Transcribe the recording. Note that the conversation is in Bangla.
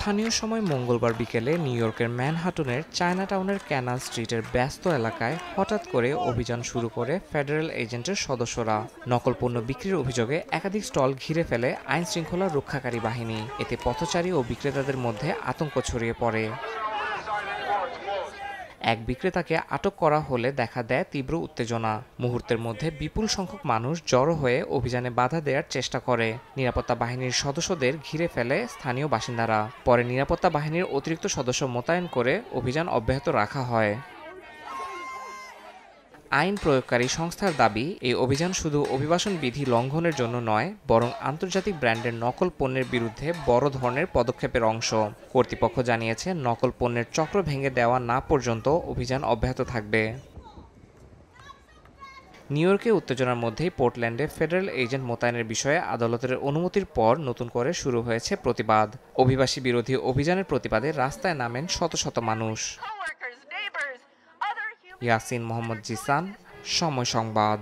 স্থানীয় সময় মঙ্গলবার বিকেলে নিউ ইয়র্কের ম্যানহাটনের চায়নাটাউনের ক্যানাল স্ট্রিটের ব্যস্ত এলাকায় হঠাৎ করে অভিযান শুরু করে ফেডারেল এজেন্টের সদস্যরা। নকল পণ্য বিক্রির অভিযোগে একাধিক স্টল ঘিরে ফেলে আইন শৃঙ্খলা রক্ষাকারী বাহিনী। এতে পথচারী ও বিক্রেতাদের মধ্যে আতঙ্ক ছড়িয়ে পড়ে। এক বিক্রেতাকে আটক করা হলে দেখা দেয় তীব্র উত্তেজনা। মুহূর্তের মধ্যে বিপুল সংখ্যক মানুষ জড়ো হয়ে অভিযানে বাধা দেওয়ার চেষ্টা করে। নিরাপত্তা বাহিনীর সদস্যদের ঘিরে ফেলে স্থানীয় বাসিন্দারা। পরে নিরাপত্তা বাহিনীর অতিরিক্ত সদস্য মোতায়েন করে অভিযান অব্যাহত রাখা হয়। আইন প্রয়োগকারী সংস্থার দাবি, এই অভিযান শুধু অভিবাসন বিধি লঙ্ঘনের জন্য নয়, বরং আন্তর্জাতিক ব্র্যান্ডের নকল পণ্যের বিরুদ্ধে বড় ধরনের পদক্ষেপের অংশ। কর্তৃপক্ষ জানিয়েছে, নকল পণ্যের চক্র ভেঙে দেওয়া না পর্যন্ত অভিযান অব্যাহত থাকবে। নিউ ইয়র্কে উত্তেজনার মধ্যেই পোর্টল্যান্ডে ফেডারেল এজেন্ট মোতায়েনের বিষয়ে আদালতের অনুমতির পর নতুন করে শুরু হয়েছে প্রতিবাদ। অভিবাসী বিরোধী অভিযানের প্রতিবাদে রাস্তায় নামেন শত শত মানুষ। ইয়াসিন মোহাম্মদ জিসান, সময় সংবাদ।